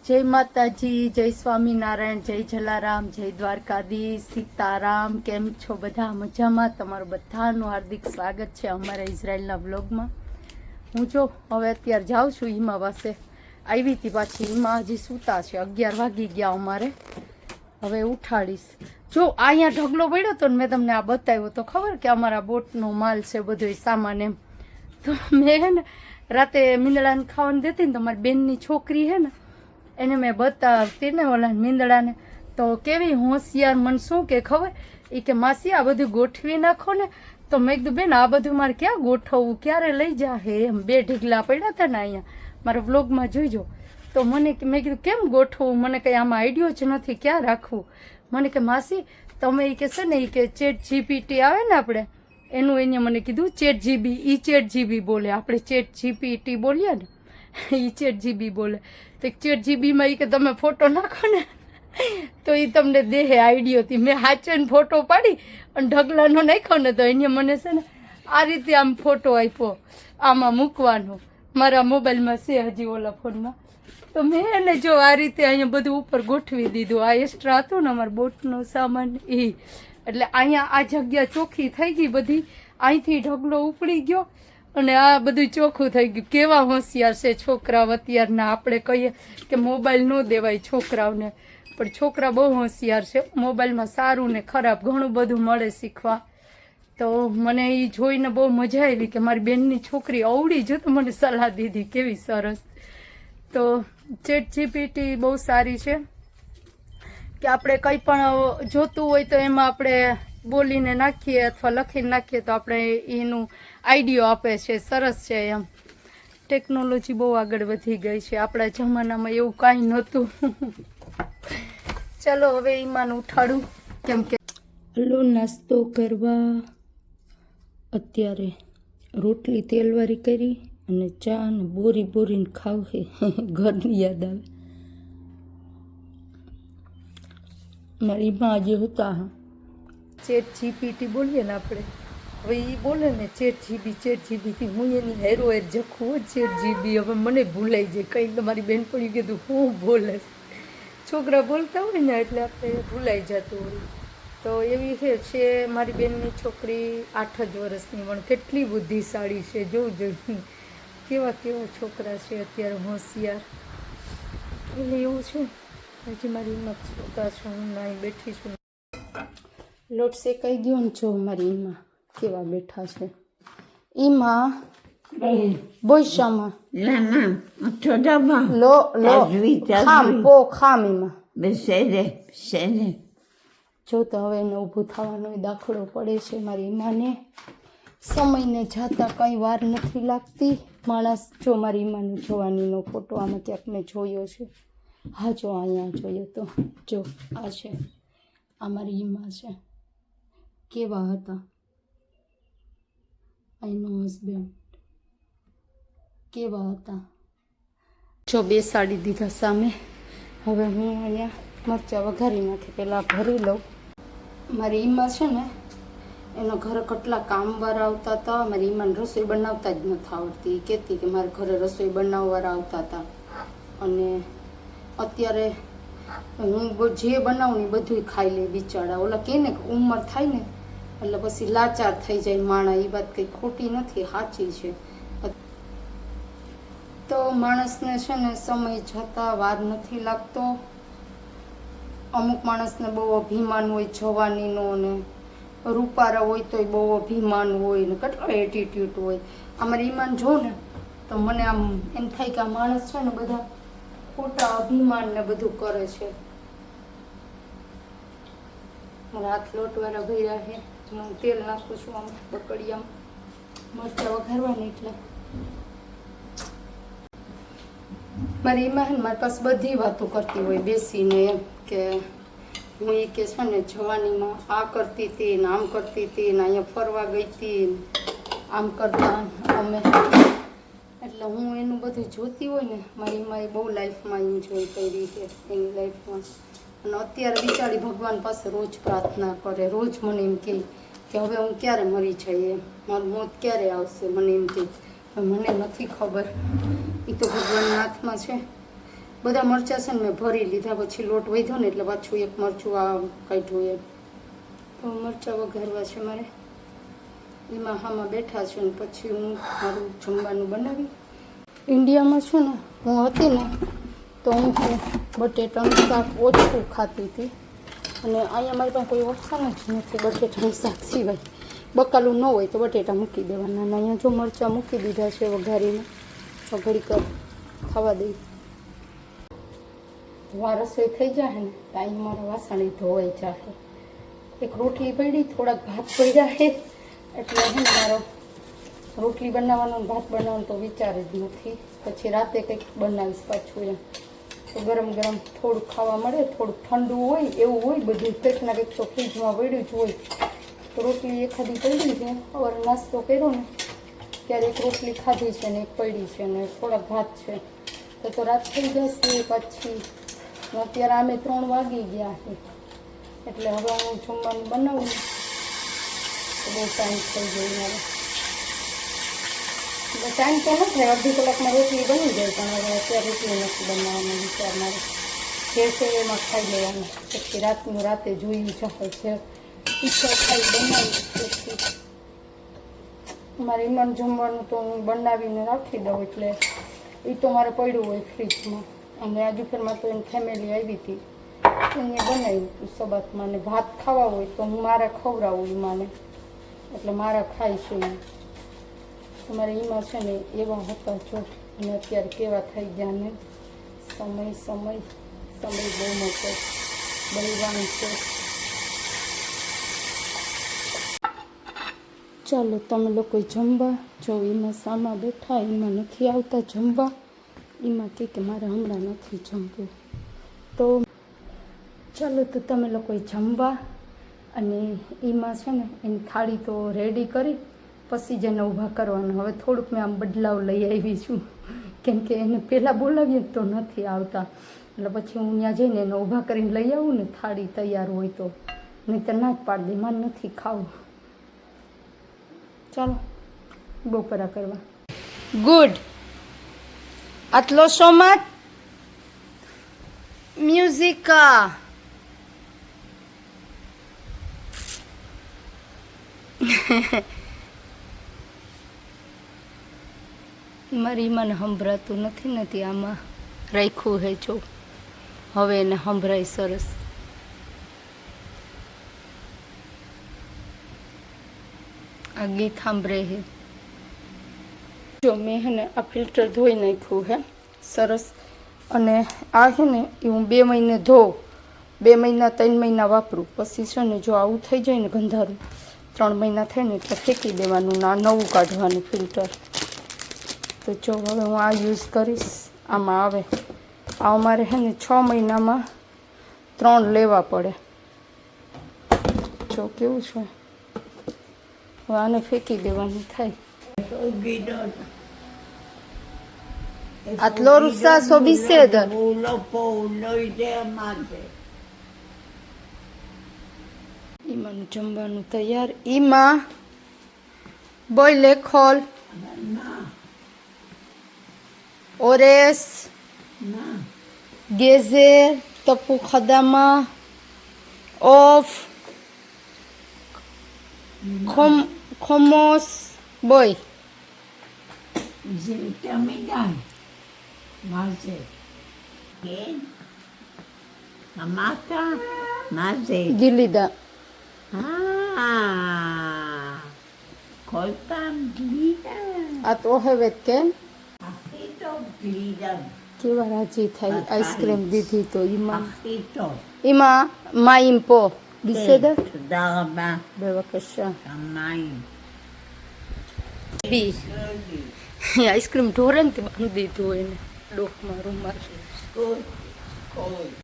જય માતાજી, જય સ્વામિનારાયણ, જય જલારામ, જય દ્વારકાધીશ, સીતારામ. કેમ છો બધા? મજામાં? તમારું બધાનું હાર્દિક સ્વાગત છે અમારા ઇઝરાયલના વ્લોગમાં. હું જો હવે અત્યારે જાઉં છું ઈમા પાસે. આવી હતી પાછી ઈમા હજી સૂતા છે. 11 વાગી ગયા અમારે. હવે ઉઠાડીશ. જો અહીંયા ઢગલો પડ્યો હતો ને મેં તમને આ બતાવ્યો તો ખબર કે અમારા બોટનો માલ છે બધો સામાન એમ. તો મેં હે ને રાતે મીંદડાને ખાવાનું દેતી ને તો મારી બેનની છોકરી હે ને એને મેં બતાવતી ને ઓલા મીંદડાને તો કેવી હોશિયાર મને શું કે ખબર એ કે માસી આ બધું ગોઠવી નાખો ને. તો મેં કીધું બેન આ બધું મારે ક્યાં ગોઠવવું, ક્યારે લઈ જાહે એમ. 2 ઢીગલા પડ્યા હતા ને અહીંયા મારા વ્લોગમાં જોઈજો. તો મેં કીધું કેમ ગોઠવવું, મને કંઈ આમાં આઈડિયો જ નથી ક્યાં રાખવું. મને કે માસી તમે એ કે છે ને એ કે ચેટ જીપીટી આવે ને આપણે એનું એને મને કીધું ચેટ જીબી બોલે. આપણે ચેટ જીપીટી બોલીએ ને એ ચેટ જીબી બોલે. તો ચેટ જીબીમાં એ કે તમે ફોટો નાખો ને તો એ તમને દેહે આઈડિયોથી. મેં હાચવીને ફોટો પાડી અને ઢગલાનો નાખ્યો ને તો એને મને છે ને આ રીતે આમ ફોટો આપ્યો આમાં મૂકવાનો. મારા મોબાઈલમાં છે હજી ઓલા ફોનમાં. તો મેં એને જો આ રીતે અહીંયા બધું ઉપર ગોઠવી દીધું. આ એક્સ્ટ્રા હતું ને અમારા બોટનો સામાન એ એટલે અહીંયા આ જગ્યા ચોખ્ખી થઈ ગઈ બધી. અહીંથી ઢગલો ઉપડી ગયો અને આ બધું ચોખ્ખું થઈ ગયું. કેવા હોશિયાર છે છોકરાઓ અત્યારના. આપણે કહીએ કે મોબાઈલ ન દેવાય છોકરાઓને, પણ છોકરા બહુ હોશિયાર છે. મોબાઈલમાં સારું ને ખરાબ ઘણું બધું મળે શીખવા. તો મને એ જોઈને બહુ મજા આવી કે મારી બેનની છોકરી અવડી જો તો મને સલાહ દીધી કેવી સરસ. તો ચેટ જીપીટી બહુ સારી છે કે આપણે કંઈ પણ જોતું હોય તો એમાં આપણે બોલીને નાખીએ અથવા લખીને નાખીએ તો આપણે એનું આઈડિયો આપે છે. સરસ છે એમ. ટેકનોલોજી બહુ આગળ વધી ગઈ છે. આપણા જમાનામાં એવું કાંઈ નહોતું. ચાલો હવે ઈમાન ઉઠાડું કેમ કે હલો નાસ્તો કરવા. અત્યારે રોટલી તેલવાળી કરી અને ચા ને બોરીને ખાવ છે. ઘરની યાદ આવે. મારી માં આજે હતા ચેટ જીપીટી બોલીએ ને આપણે. હવે એ બોલે ને ચેટ જીબીથી હું એની હેરો જખું ચેટ જીબી. હવે મને ભૂલાઈ જાય કંઈ. તમારી બેનપણી કીધું હું બોલે. છોકરા બોલતા હોય ને એટલે આપણે ભૂલાઈ જતું હોય. તો એવી છે મારી બેનની છોકરી 8 જ વર્ષની પણ કેટલી બુદ્ધિશાળી છે. જોઈ કેવા છોકરા છે અત્યારે હોશિયાર. એટલે એવું છે. હજી મારી હિંમત છોકરા છું હું અહીં બેઠી છું. લોટ શેકાઈ ગયો ને જો મારી ઈમાં કેવા બેઠા છે. ઈમાં બોઈશામાં ખામ ઈમાં જો તો હવે એને ઊભું થવાનો દાખલો પડે છે મારી ઈમાને. સમયને જાતા કંઈ વાર નથી લાગતી. માણસ જો મારી ઈમાને જોવાનીનો ફોટો આમાં ક્યાંક મેં જોયો છે. હા જો અહીંયા જોયો તો જો આ છે આ મારી ઈમા છે. કેવા હતા અહીંનો હસબન્ડ કેવા હતા. જો બેસાડી દીધા સામે. હવે હું અહીંયા મરચાં વઘારી નાખી પહેલાં ભરી લઉં. મારી ઈમા છે ને એના ઘરે કેટલા કામવાળા આવતા હતા. મારી ઈમાને રસોઈ બનાવતા જ નથી આવડતી. એ કહેતી કે મારા ઘરે રસોઈ બનાવવાળા આવતા હતા અને અત્યારે હું જે બનાવું ને બધું ખાઈ લે બિચારા. ઓલા કહે ને કે ઉંમર થાય ને એટલે પછી લાચાર થઈ જાય માણા. એ વાત કંઈ ખોટી નથી, સાચી છે. તો માણસને છે ને સમય જતાં વાર નથી લાગતો. અમુક માણસને બહુ અભિમાન હોય જવાનીનો ને રૂપારા હોય તોય બહુ અભિમાન હોય ને કેટલો એટીટ્યુડ હોય. અમારી ઈમાન જો ને તો મને આમ એમ થાય કે આ માણસ છે ને બધા ખોટા અભિમાન ને બધું કરે છે. મારા હાથ લોટવાળા ભર્યા છે. હું તેલ નાખું છું આમ બકડિયામાં મરચાં વઘારવાની. એટલે મારી ઈમાન મારી પાસે બધી વાતો કરતી હોય બેસીને એમ કે હું એ કે છે ને જવાનીમાં આ કરતી હતી ને આમ કરતી હતી ને અહીંયા ફરવા ગઈ હતી આમ કરતા અમે. એટલે હું એનું બધું જોતી હોય ને મારી માએ બહુ લાઈફમાં એન્જોય કરી છે એની લાઈફમાં. અને અત્યારે બિચારી ભગવાન પાસે રોજ પ્રાર્થના કરે. રોજ મને એમ કહે કે હવે હું ક્યારે મરી જઈએ, મારું મોત ક્યારે આવશે. મને એમ કહે મને નથી ખબર, એ તો ભગવાનના હાથમાં છે. બધા મરચાં છે ને મેં ભરી લીધા, પછી લોટ વધ્યો ને એટલે પાછું એક મરચું આ કાઢ્યું એમ. તો મરચાં વઘારવા છે મારે, એમાં હામાં બેઠા છે ને પછી હું મારું જમવાનું બનાવી. ઇન્ડિયામાં છું ને હું હતી ને તો હું બટેટાનું શાક ઓછું ખાતી હતી, અને અહીંયા મારી પાસે કોઈ ઓપ્શન જ નથી બટેટાનું શાક સિવાય. બકાલું ન હોય તો બટેટા મૂકી દેવાના, અને અહીંયા જો મરચાં મૂકી દીધા છે વઘારીને, તો ઘડીક ખાવા દઈ. વા રસોઈ થઈ જાય ને તો અહીં મારા વાસણ ધોવાઈ જાય. એક રોટલી પડી, થોડાક ભાત પડ્યા છે, એટલે હું મારો રોટલી બનાવવાનો ભાત બનાવવાનો તો વિચાર જ નથી. પછી રાતે કંઈક બનાવીશ પાછું એમ. તો ગરમ ગરમ થોડુંક ખાવા મળે, થોડુંક ઠંડુ હોય એવું હોય બધું, કંઈક ના કંઈક તો ફ્રીજમાં પડ્યું જ હોય. તો રોટલી એખાદી પડી છે, સવારે નાસ્તો કર્યો ને ત્યારે એક રોટલી ખાધી છે ને એક પડી છે ને થોડાક ભાત છે. તો રાત થઈ જશે પછી. અત્યારે આમે 3 વાગી ગયા છે, એટલે હવે હું જમવાનું બનાવું તો બહુ ટાઈમ થઈ ગયો મારે. ટાઈમ તો ન થાય, અડધી કલાકમાં રોટલી બની જાય, પણ હવે અત્યારે રોટલી નથી બનાવવાનો વિચાર મારે. જે છે એમાં ખાઈ લેવાનું, પછી રાતનું રાતે જોયું જાય છે ઈચ્છા ખાઈ બનાવી. પછી મારે ઈમાન જમવાનું તો હું બનાવીને રાખી દઉં, એટલે એ તો મારે પડ્યું હોય ફ્રીજમાં. અને આજુફેરમાં તો એની ફેમિલી આવી હતી, એને બનાવ્યું હતું સબાતમાં. ને ભાત ખાવા હોય તો હું મારે ખવડાવું ઈમાને, એટલે મારા ખાય છે એ. તમારે એમાં છે ને એવા હતા જો, અને અત્યારે કેવા થઈ ગયા ને. સમય સમય સમય બહુ મોટો બલિદાન છે. ચાલો તમે લોકો જમવા. જો એમાં સામા બેઠા, એમાં નથી આવતા જમવા. એમાં કે મારે હમણાં નથી જમવું. તો ચાલો તો તમે લોકો જમવા. અને એમાં છે ને એની થાળી તો રેડી કરી, પછી જેને ઊભા કરવાના. હવે થોડુંક મેં આમ બદલાવ લઈ આવી છું, કેમ કે એને પહેલાં બોલાવીએ તો નથી આવતા, એટલે પછી હું ત્યાં જઈને એને ઊભા કરીને લઈ આવું ને, થાળી તૈયાર હોય તો. નહીં તો ના જ પાડી દે, મારે નથી ખાવું. ચાલો બપોરા કરવા. ગુડ. આટલો સો મચ મ્યુઝિક. મારી મને સંભળાતું નથી આમાં રાખ્યું હે જો, હવે એને સંભળાય સરસ. આ ગીત સાંભળે હે જો. મેં હે ને આ ફિલ્ટર ધોઈ નાખ્યું હે સરસ, અને આ છે ને એ હું 2 મહિને ધોઉં, 2 મહિના 3 મહિના વાપરું. પછી છે ને જો આવું થઈ જાય ને ગંધારું, 3 મહિના થાય ને એટલે ફેંકી દેવાનું, ના નવું કાઢવાનું ફિલ્ટર. તો જો હવે હું આ યુઝ કરીશ. આમાં આવે આ અમારે છે ને 6 મહિનામાં 3 લેવા પડે. જો કેવું છે. હવે આને ફેંકી દેવાનું થાય. Atlo rusa sobiseda. Iman jambanu tayar. Ima boy lekhol. Ores. Gezer tapu khadama. Of. Khomos boy. Zitamidan. Maze. Ken. Amata. Maze. Gilida. Kolpam glida. At ohevet ken? Achito glida. કેવા રાજી થઈ આઈસ્ક્રીમ દીધી તો ઈમાં. Achito. אימא, מים פה. בסדר? תודה רבה. בבקשה. המים. בי. આઈસ્ક્રીમ ઢોરે ને તે બાંધી દીધું એને ડોકમાં રૂમાલ. כל. כל.